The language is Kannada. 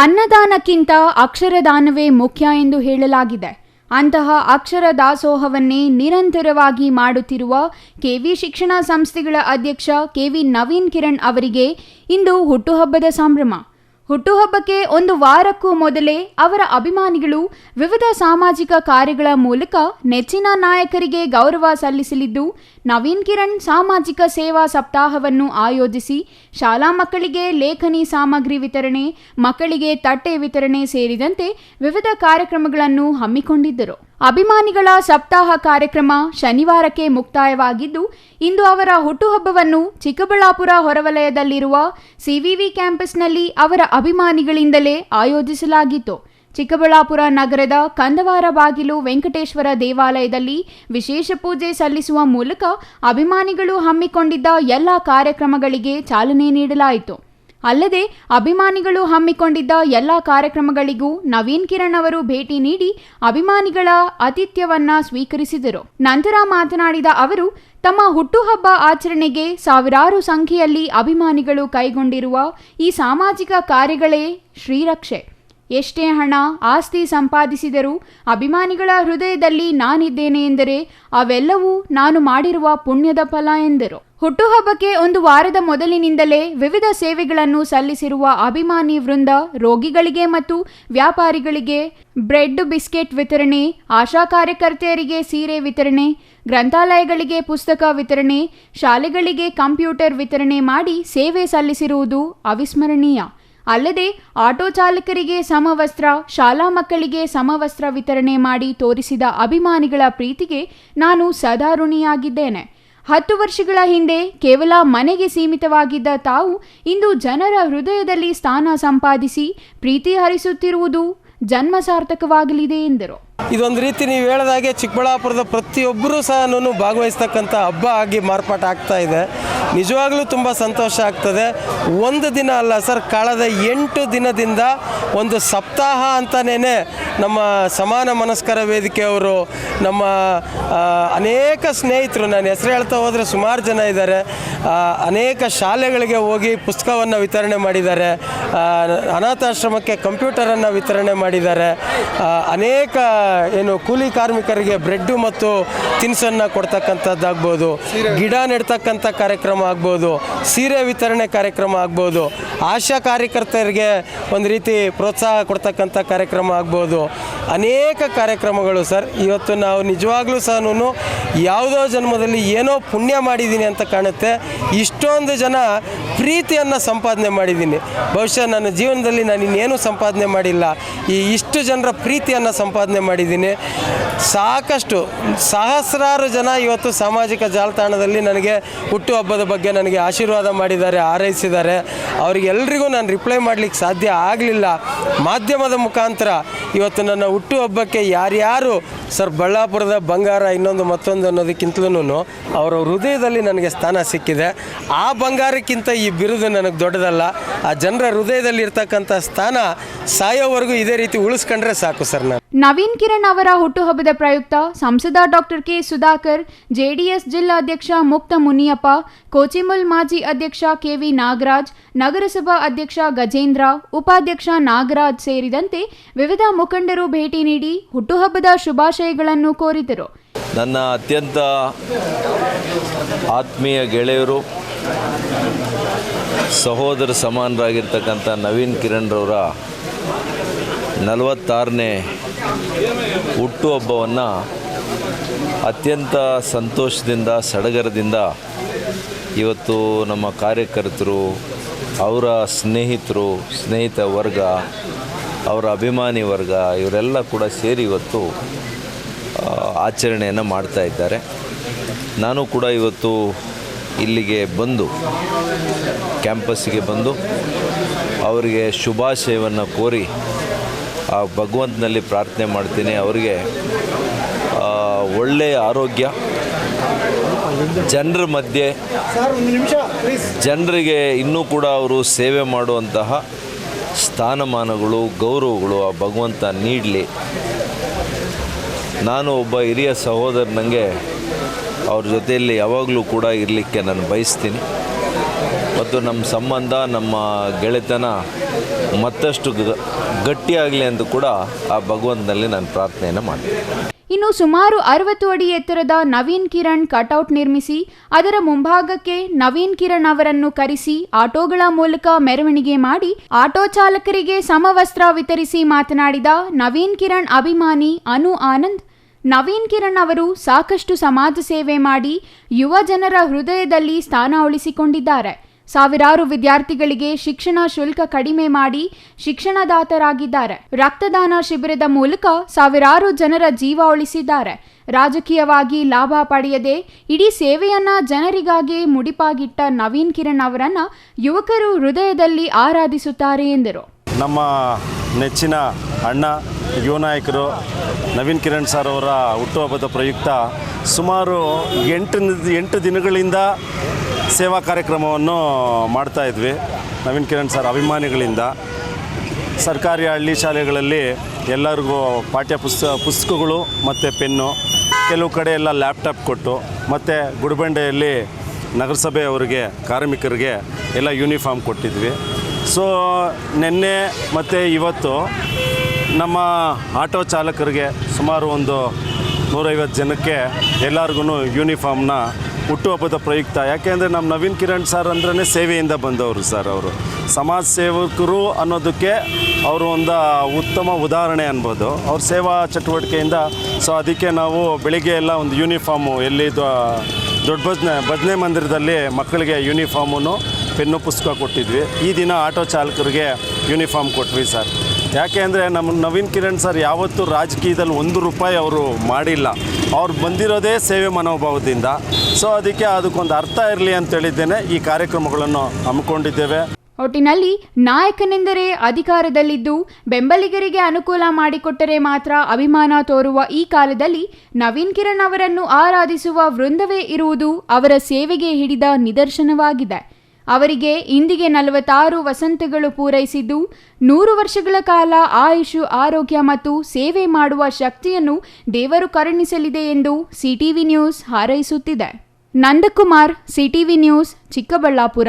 ಅನ್ನದಾನಕ್ಕಿಂತ ಅಕ್ಷರದಾನವೇ ಮುಖ್ಯ ಎಂದು ಹೇಳಲಾಗಿದೆ. ಅಂತಹ ಅಕ್ಷರ ದಾಸೋಹವನ್ನೇ ನಿರಂತರವಾಗಿ ಮಾಡುತ್ತಿರುವ ಕೆವಿ ಶಿಕ್ಷಣ ಸಂಸ್ಥೆಗಳ ಅಧ್ಯಕ್ಷ ಕೆವಿ ನವೀನ್ ಕಿರಣ್ ಅವರಿಗೆ ಇಂದು ಹುಟ್ಟುಹಬ್ಬದ ಸಂಭ್ರಮ. ಹುಟ್ಟುಹಬ್ಬಕ್ಕೆ ಒಂದು ವಾರಕ್ಕೂ ಮೊದಲೇ ಅವರ ಅಭಿಮಾನಿಗಳು ವಿವಿಧ ಸಾಮಾಜಿಕ ಕಾರ್ಯಗಳ ಮೂಲಕ ನೆಚ್ಚಿನ ನಾಯಕರಿಗೆ ಗೌರವ ಸಲ್ಲಿಸಲಿದ್ದು, ನವೀನ್ ಕಿರಣ್ ಸಾಮಾಜಿಕ ಸೇವಾ ಸಪ್ತಾಹವನ್ನು ಆಯೋಜಿಸಿ ಶಾಲಾ ಮಕ್ಕಳಿಗೆ ಲೇಖನಿ ಸಾಮಗ್ರಿ ವಿತರಣೆ, ಮಕ್ಕಳಿಗೆ ತಟ್ಟೆ ವಿತರಣೆ ಸೇರಿದಂತೆ ವಿವಿಧ ಕಾರ್ಯಕ್ರಮಗಳನ್ನು ಹಮ್ಮಿಕೊಂಡಿದ್ದರು. ಅಭಿಮಾನಿಗಳ ಸಪ್ತಾಹ ಕಾರ್ಯಕ್ರಮ ಶನಿವಾರಕ್ಕೆ ಮುಕ್ತಾಯವಾಗಿದ್ದು, ಇಂದು ಅವರ ಹುಟ್ಟುಹಬ್ಬವನ್ನು ಚಿಕ್ಕಬಳ್ಳಾಪುರ ಹೊರವಲಯದಲ್ಲಿರುವ ಸಿವಿವಿ ಕ್ಯಾಂಪಸ್ನಲ್ಲಿ ಅವರ ಅಭಿಮಾನಿಗಳಿಂದಲೇ ಆಯೋಜಿಸಲಾಗಿತ್ತು. ಚಿಕ್ಕಬಳ್ಳಾಪುರ ನಗರದ ಕಂದವಾರ ಬಾಗಿಲು ವೆಂಕಟೇಶ್ವರ ದೇವಾಲಯದಲ್ಲಿ ವಿಶೇಷ ಪೂಜೆ ಸಲ್ಲಿಸುವ ಮೂಲಕ ಅಭಿಮಾನಿಗಳು ಹಮ್ಮಿಕೊಂಡಿದ್ದ ಎಲ್ಲ ಕಾರ್ಯಕ್ರಮಗಳಿಗೆ ಚಾಲನೆ ನೀಡಲಾಯಿತು. ಅಲ್ಲದೆ ಅಭಿಮಾನಿಗಳು ಹಮ್ಮಿಕೊಂಡಿದ್ದ ಎಲ್ಲ ಕಾರ್ಯಕ್ರಮಗಳಿಗೂ ನವೀನ್ ಕಿರಣ್ ಅವರು ಭೇಟಿ ನೀಡಿ ಅಭಿಮಾನಿಗಳ ಆತಿಥ್ಯವನ್ನ ಸ್ವೀಕರಿಸಿದರು. ನಂತರ ಮಾತನಾಡಿದ ಅವರು, ತಮ್ಮ ಹುಟ್ಟುಹಬ್ಬ ಆಚರಣೆಗೆ ಸಾವಿರಾರು ಸಂಖ್ಯೆಯಲ್ಲಿ ಅಭಿಮಾನಿಗಳು ಕೈಗೊಂಡಿರುವ ಈ ಸಾಮಾಜಿಕ ಕಾರ್ಯಗಳೇ ಶ್ರೀರಕ್ಷೆ. ಎಷ್ಟೇ ಹಣ ಆಸ್ತಿ ಸಂಪಾದಿಸಿದರೂ ಅಭಿಮಾನಿಗಳ ಹೃದಯದಲ್ಲಿ ನಾನಿದ್ದೇನೆ ಎಂದರೆ ಅವೆಲ್ಲವೂ ನಾನು ಮಾಡಿರುವ ಪುಣ್ಯದ ಫಲ ಎಂದರು. ಹುಟ್ಟುಹಬ್ಬಕ್ಕೆ ಒಂದು ವಾರದ ಮೊದಲಿನಿಂದಲೇ ವಿವಿಧ ಸೇವೆಗಳನ್ನು ಸಲ್ಲಿಸಿರುವ ಅಭಿಮಾನಿ ವೃಂದ ರೋಗಿಗಳಿಗೆ ಮತ್ತು ವ್ಯಾಪಾರಿಗಳಿಗೆ ಬ್ರೆಡ್ ಬಿಸ್ಕೆಟ್ ವಿತರಣೆ, ಆಶಾ ಕಾರ್ಯಕರ್ತೆಯರಿಗೆ ಸೀರೆ ವಿತರಣೆ, ಗ್ರಂಥಾಲಯಗಳಿಗೆ ಪುಸ್ತಕ ವಿತರಣೆ, ಶಾಲೆಗಳಿಗೆ ಕಂಪ್ಯೂಟರ್ ವಿತರಣೆ ಮಾಡಿ ಸೇವೆ ಸಲ್ಲಿಸಿರುವುದು ಅವಿಸ್ಮರಣೀಯ. ಅಲ್ಲದೆ ಆಟೋ ಚಾಲಕರಿಗೆ ಸಮವಸ್ತ್ರ, ಶಾಲಾ ಮಕ್ಕಳಿಗೆ ಸಮವಸ್ತ್ರ ವಿತರಣೆ ಮಾಡಿ ತೋರಿಸಿದ ಅಭಿಮಾನಿಗಳ ಪ್ರೀತಿಗೆ ನಾನು ಸದಾ ಋಣಿಯಾಗಿದ್ದೇನೆ. 10 ವರ್ಷಗಳ ಹಿಂದೆ ಕೇವಲ ಮನೆಗೆ ಸೀಮಿತವಾಗಿದ್ದ ತಾವು ಇಂದು ಜನರ ಹೃದಯದಲ್ಲಿ ಸ್ಥಾನ ಸಂಪಾದಿಸಿ ಪ್ರೀತಿ ಹರಿಸುತ್ತಿರುವುದು ಜನ್ಮ ಸಾರ್ಥಕವಾಗಲಿದೆ ಎಂದರು. ಇದೊಂದು ರೀತಿ ನೀವು ಹೇಳಿದಾಗೆ ಚಿಕ್ಕಬಳ್ಳಾಪುರದ ಪ್ರತಿಯೊಬ್ಬರೂ ಸಹ ಭಾಗವಹಿಸ್ತಕ್ಕಂಥ ಹಬ್ಬ ಆಗಿ ಮಾರ್ಪಾಟಾಗ್ತಾ ಇದೆ. ನಿಜವಾಗ್ಲೂ ತುಂಬ ಸಂತೋಷ ಆಗ್ತದೆ. ಒಂದು ದಿನ ಅಲ್ಲ ಸರ್, ಕಳೆದ 8 ದಿನದಿಂದ ಒಂದು ಸಪ್ತಾಹ ಅಂತಲೇ ನಮ್ಮ ಸಮಾನ ಮನಸ್ಕರ ವೇದಿಕೆಯವರು, ನಮ್ಮ ಅನೇಕ ಸ್ನೇಹಿತರು, ನಾನು ಹೆಸರು ಹೇಳ್ತಾ ಹೋದರೆ ಸುಮಾರು ಜನ ಇದ್ದಾರೆ, ಅನೇಕ ಶಾಲೆಗಳಿಗೆ ಹೋಗಿ ಪುಸ್ತಕವನ್ನು ವಿತರಣೆ ಮಾಡಿದ್ದಾರೆ, ಅನಾಥಾಶ್ರಮಕ್ಕೆ ಕಂಪ್ಯೂಟರನ್ನು ವಿತರಣೆ ಮಾಡಿದ್ದಾರೆ, ಅನೇಕ ಕೂಲಿ ಕಾರ್ಮಿಕರಿಗೆ ಬ್ರೆಡ್ಡು ಮತ್ತು ತಿನಿಸನ್ನು ಕೊಡ್ತಕ್ಕಂಥದ್ದಾಗ್ಬೋದು, ಗಿಡ ನೆಡ್ತಕ್ಕಂಥ ಕಾರ್ಯಕ್ರಮ ಆಗ್ಬೋದು, ಸೀರೆ ವಿತರಣೆ ಕಾರ್ಯಕ್ರಮ ಆಗ್ಬೋದು, ಆಶಾ ಕಾರ್ಯಕರ್ತರಿಗೆ ಒಂದು ರೀತಿ ಪ್ರೋತ್ಸಾಹ ಕೊಡ್ತಕ್ಕಂಥ ಕಾರ್ಯಕ್ರಮ ಆಗ್ಬೋದು, ಅನೇಕ ಕಾರ್ಯಕ್ರಮಗಳು ಸರ್. ಇವತ್ತು ನಾವು ನಿಜವಾಗ್ಲೂ ಸಹ ಯಾವುದೋ ಜನ್ಮದಲ್ಲಿ ಏನೋ ಪುಣ್ಯ ಮಾಡಿದ್ದೀನಿ ಅಂತ ಕಾಣುತ್ತೆ. ಇಷ್ಟೊಂದು ಜನ ಪ್ರೀತಿಯನ್ನು ಸಂಪಾದನೆ ಮಾಡಿದ್ದೀನಿ. ಬಹುಶಃ ನನ್ನ ಜೀವನದಲ್ಲಿ ನಾನು ಇನ್ನೇನು ಸಂಪಾದನೆ ಮಾಡಿಲ್ಲ, ಇಷ್ಟು ಜನರ ಪ್ರೀತಿಯನ್ನು ಸಂಪಾದನೆ ಮಾಡಿದ್ದೀನಿ. ಸಾಕಷ್ಟು ಸಹಸ್ರಾರು ಜನ ಇವತ್ತು ಸಾಮಾಜಿಕ ಜಾಲತಾಣದಲ್ಲಿ ನನಗೆ ಹುಟ್ಟುಹಬ್ಬದ ಬಗ್ಗೆ ನನಗೆ ಆಶೀರ್ವಾದ ಮಾಡಿದ್ದಾರೆ, ಹಾರೈಸಿದ್ದಾರೆ. ಅವರಿಗೆಲ್ಲರಿಗೂ ನಾನು ರಿಪ್ಲೈ ಮಾಡಲಿಕ್ಕೆ ಸಾಧ್ಯ ಆಗಲಿಲ್ಲ. ಮಾಧ್ಯಮದ ಮುಖಾಂತರ ಇವತ್ತು ನನ್ನ ಹುಟ್ಟುಹಬ್ಬಕ್ಕೆ ಯಾರ್ಯಾರು ಸರ್ ಬಳ್ಳಾಪುರದ ಬಂಗಾರ ಇನ್ನೊಂದು ಮತ್ತೊಂದು ಅನ್ನೋದಕ್ಕಿಂತಲೂ ಅವರ ಹೃದಯದಲ್ಲಿ ನನಗೆ ಸ್ಥಾನ ಸಿಕ್ಕಿದೆ. ಆ ಬಂಗಾರಕ್ಕಿಂತ ಈ ಬಿರುದು ನನಗೆ ದೊಡ್ಡದಲ್ಲ. ಆ ಜನರ ಹೃದಯದಲ್ಲಿ ಇರ್ತಕ್ಕಂಥ ಸ್ಥಾನ ಸಾಯೋವರೆಗೂ ಇದೇ ರೀತಿ ಉಳಿಸ್ಕೊಂಡ್ರೆ ಸಾಕು ಸರ್. ನವೀನ್ ಕಿರಣ್ ಅವರ ಹುಟ್ಟುಹಬ್ಬದ ಪ್ರಯುಕ್ತ ಸಂಸದ ಡಾಕ್ಟರ್ ಕೆ ಸುಧಾಕರ್, ಜೆಡಿಎಸ್ ಜಿಲ್ಲಾಧ್ಯಕ್ಷ ಮುಕ್ತ ಮುನಿಯಪ್ಪ, ಕೋಚಿಮುಲ್ ಮಾಜಿ ಅಧ್ಯಕ್ಷ ಕೆವಿ ನಾಗರಾಜ್, ನಗರಸಭಾ ಅಧ್ಯಕ್ಷ ಗಜೇಂದ್ರ, ಉಪಾಧ್ಯಕ್ಷ ನಾಗರಾಜ್ ಸೇರಿದಂತೆ ವಿವಿಧ ಮುಖಂಡರು ಭೇಟಿ ನೀಡಿ ಹುಟ್ಟುಹಬ್ಬದ ಶುಭಾಶಯಗಳನ್ನು ಕೋರಿದರು. ನನ್ನ ಅತ್ಯಂತ ಆತ್ಮೀಯ ಗೆಳೆಯರು, ಸಹೋದರ ಸಮಾನರಾಗಿರ್ತಕ್ಕಂಥ ನವೀನ್ ಕಿರಣ್ರವರ 46ನೇ ಹುಟ್ಟುಹಬ್ಬವನ್ನು ಅತ್ಯಂತ ಸಂತೋಷದಿಂದ, ಸಡಗರದಿಂದ ಇವತ್ತು ನಮ್ಮ ಕಾರ್ಯಕರ್ತರು, ಅವರ ಸ್ನೇಹಿತರು, ಸ್ನೇಹಿತ ವರ್ಗ, ಅವರ ಅಭಿಮಾನಿ ವರ್ಗ ಇವರೆಲ್ಲ ಕೂಡ ಸೇರಿ ಇವತ್ತು ಆಚರಣೆಯನ್ನು ಮಾಡ್ತಾ ಇದ್ದಾರೆ. ನಾನು ಕೂಡ ಇವತ್ತು ಇಲ್ಲಿಗೆ ಬಂದು, ಕ್ಯಾಂಪಸ್ಸಿಗೆ ಬಂದು ಅವರಿಗೆ ಶುಭಾಶಯವನ್ನು ಕೋರಿ ಆ ಭಗವಂತನಲ್ಲಿ ಪ್ರಾರ್ಥನೆ ಮಾಡ್ತೀನಿ. ಅವರಿಗೆ ಒಳ್ಳೆಯ ಆರೋಗ್ಯ, ಜನರ ಮಧ್ಯೆ ಜನರಿಗೆ ಇನ್ನೂ ಕೂಡ ಅವರು ಸೇವೆ ಮಾಡುವಂತಹ ಸ್ಥಾನಮಾನಗಳು, ಗೌರವಗಳು ಆ ಭಗವಂತ ನೀಡಲಿ. ನಾನು ಒಬ್ಬ ಹಿರಿಯ ಸಹೋದರನಿಗೆ ಅವ್ರ ಜೊತೆಯಲ್ಲಿ ಯಾವಾಗಲೂ ಕೂಡ ಇರಲಿಕ್ಕೆ ನಾನು ಬಯಸ್ತೀನಿ. ಮತ್ತು ನಮ್ಮ ಸಂಬಂಧ, ನಮ್ಮ ಗೆಳೆತನ ಮತ್ತಷ್ಟು ಗಟ್ಟಿಯಾಗಲಿ ಎಂದು ಕೂಡ ಆ ಭಗವಂತನಲ್ಲಿ ನಾನು ಪ್ರಾರ್ಥನೆಯನ್ನು ಮಾಡ್ತೀನಿ. ಇನ್ನು ಸುಮಾರು 60 ಅಡಿ ಎತ್ತರದ ನವೀನ್ ಕಿರಣ್ ಕಟೌಟ್ ನಿರ್ಮಿಸಿ ಅದರ ಮುಂಭಾಗಕ್ಕೆ ನವೀನ್ ಕಿರಣ್ ಅವರನ್ನು ಕರೆಸಿ ಆಟೋಗಳ ಮೂಲಕ ಮೆರವಣಿಗೆ ಮಾಡಿ ಆಟೋ ಚಾಲಕರಿಗೆ ಸಮವಸ್ತ್ರ ವಿತರಿಸಿ ಮಾತನಾಡಿದ ನವೀನ್ ಕಿರಣ್ ಅಭಿಮಾನಿ ಅನು ಆನಂದ್, ನವೀನ್ ಕಿರಣ್ ಅವರು ಸಾಕಷ್ಟು ಸಮಾಜ ಸೇವೆ ಮಾಡಿ ಯುವ ಜನರ ಹೃದಯದಲ್ಲಿ ಸ್ಥಾನ ಉಳಿಸಿಕೊಂಡಿದ್ದಾರೆ. ಸಾವಿರಾರು ವಿದ್ಯಾರ್ಥಿಗಳಿಗೆ ಶಿಕ್ಷಣ ಶುಲ್ಕ ಕಡಿಮೆ ಮಾಡಿ ಶಿಕ್ಷಣದಾತರಾಗಿದ್ದಾರೆ. ರಕ್ತದಾನ ಶಿಬಿರದ ಮೂಲಕ ಸಾವಿರಾರು ಜನರ ಜೀವ ಉಳಿಸಿದ್ದಾರೆ. ರಾಜಕೀಯವಾಗಿ ಲಾಭ ಪಡೆಯದೆ ಇಡೀ ಸೇವೆಯನ್ನ ಜನರಿಗಾಗಿ ಮುಡಿಪಾಗಿಟ್ಟ ನವೀನ್ ಕಿರಣ್ ಅವರನ್ನ ಯುವಕರು ಹೃದಯದಲ್ಲಿ ಆರಾಧಿಸುತ್ತಾರೆ ಎಂದರು. ನಮ್ಮ ನೆಚ್ಚಿನ ಅಣ್ಣ ಯುವ ನಾಯಕರು ನವೀನ್ ಕಿರಣ್ ಸರ್ ಅವರ ಹುಟ್ಟುಹಬ್ಬದ ಪ್ರಯುಕ್ತ ಸುಮಾರು 8 ದಿನಗಳಿಂದ ಸೇವಾ ಕಾರ್ಯಕ್ರಮವನ್ನು ಮಾಡ್ತಾಯಿದ್ವಿ. ನವೀನ್ ಕಿರಣ್ ಸರ್ ಅಭಿಮಾನಿಗಳಿಂದ ಸರ್ಕಾರಿ ಹಳ್ಳಿ ಶಾಲೆಗಳಲ್ಲಿ ಎಲ್ಲರಿಗೂ ಪುಸ್ತಕಗಳು ಮತ್ತು ಪೆನ್ನು, ಕೆಲವು ಕಡೆ ಎಲ್ಲ ಲ್ಯಾಪ್ಟಾಪ್ ಕೊಟ್ಟು, ಮತ್ತು ಗುಡಿಬಂಡೆಯಲ್ಲಿ ನಗರಸಭೆಯವರಿಗೆ ಕಾರ್ಮಿಕರಿಗೆ ಎಲ್ಲ ಯೂನಿಫಾರ್ಮ್ ಕೊಟ್ಟಿದ್ವಿ. ಸೊ ನಿನ್ನೆ ಮತ್ತು ಇವತ್ತು ನಮ್ಮ ಆಟೋ ಚಾಲಕರಿಗೆ ಸುಮಾರು ಒಂದು 150 ಜನಕ್ಕೆ ಎಲ್ಲರಿಗೂ ಯೂನಿಫಾರ್ಮ್ನ ಹುಟ್ಟುಹಬ್ಬದ ಪ್ರಯುಕ್ತ, ಯಾಕೆಂದರೆ ನಮ್ಮ ನವೀನ್ ಕಿರಣ್ ಸರ್ ಅಂದ್ರೇ ಸೇವೆಯಿಂದ ಬಂದವರು ಸರ್. ಅವರು ಸಮಾಜ ಸೇವಕರು ಅನ್ನೋದಕ್ಕೆ ಅವರು ಒಂದು ಉತ್ತಮ ಉದಾಹರಣೆ ಅನ್ಬೋದು ಅವ್ರ ಸೇವಾ ಚಟುವಟಿಕೆಯಿಂದ. ಸೊ ಅದಕ್ಕೆ ನಾವು ಬೆಳಿಗ್ಗೆ ಎಲ್ಲ ಒಂದು ಯೂನಿಫಾರ್ಮು ಎಲ್ಲಿ ದೊಡ್ಡ ಭಜನೆ ಮಂದಿರದಲ್ಲಿ ಮಕ್ಕಳಿಗೆ ಯೂನಿಫಾರ್ಮನ್ನು ಪೆನ್ನು ಪುಸ್ತಕ ಕೊಟ್ಟಿದ್ವಿ. ಈ ದಿನ ಆಟೋ ಚಾಲಕರಿಗೆ ಯೂನಿಫಾರ್ಮ್ ಕೊಟ್ವಿ ಸರ್. ಯಾಕೆ ಅಂದರೆ ನಮ್ಮ ನವೀನ್ ಕಿರಣ್ ಸರ್ ಯಾವತ್ತೂ ರಾಜಕೀಯದಲ್ಲಿ ₹1 ಅವರು ಮಾಡಿಲ್ಲ. ಅವ್ರು ಬಂದಿರೋದೇ ಸೇವೆ ಮನೋಭಾವದಿಂದ. ಸೊ ಅದಕ್ಕೊಂದು ಅರ್ಥ ಇರಲಿ ಅಂತೇಳಿದ್ದೇನೆ ಈ ಕಾರ್ಯಕ್ರಮಗಳನ್ನು ಹಮ್ಮಿಕೊಂಡಿದ್ದೇವೆ. ಒಟ್ಟಿನಲ್ಲಿ ನಾಯಕನೆಂದರೆ ಅಧಿಕಾರದಲ್ಲಿದ್ದು ಬೆಂಬಲಿಗರಿಗೆ ಅನುಕೂಲ ಮಾಡಿಕೊಟ್ಟರೆ ಮಾತ್ರ ಅಭಿಮಾನ ತೋರುವ ಈ ಕಾಲದಲ್ಲಿ ನವೀನ್ ಕಿರಣ್ ಅವರನ್ನು ಆರಾಧಿಸುವ ವೃಂದವೇ ಇರುವುದು ಅವರ ಸೇವೆಗೆ ಹಿಡಿದ ನಿದರ್ಶನವಾಗಿದೆ. ಅವರಿಗೆ ಇಂದಿಗೆ 46 ವಸಂತಗಳು ಪೂರೈಸಿದ್ದು 100 ವರ್ಷಗಳ ಕಾಲ ಆಯುಷು, ಆರೋಗ್ಯ ಮತ್ತು ಸೇವೆ ಮಾಡುವ ಶಕ್ತಿಯನ್ನು ದೇವರು ಕರುಣಿಸಲಿದೆ ಎಂದು ಸಿಟಿವಿ ನ್ಯೂಸ್ ಹಾರೈಸುತ್ತಿದೆ. Nandakumar, CTV news, Chikkaballapur.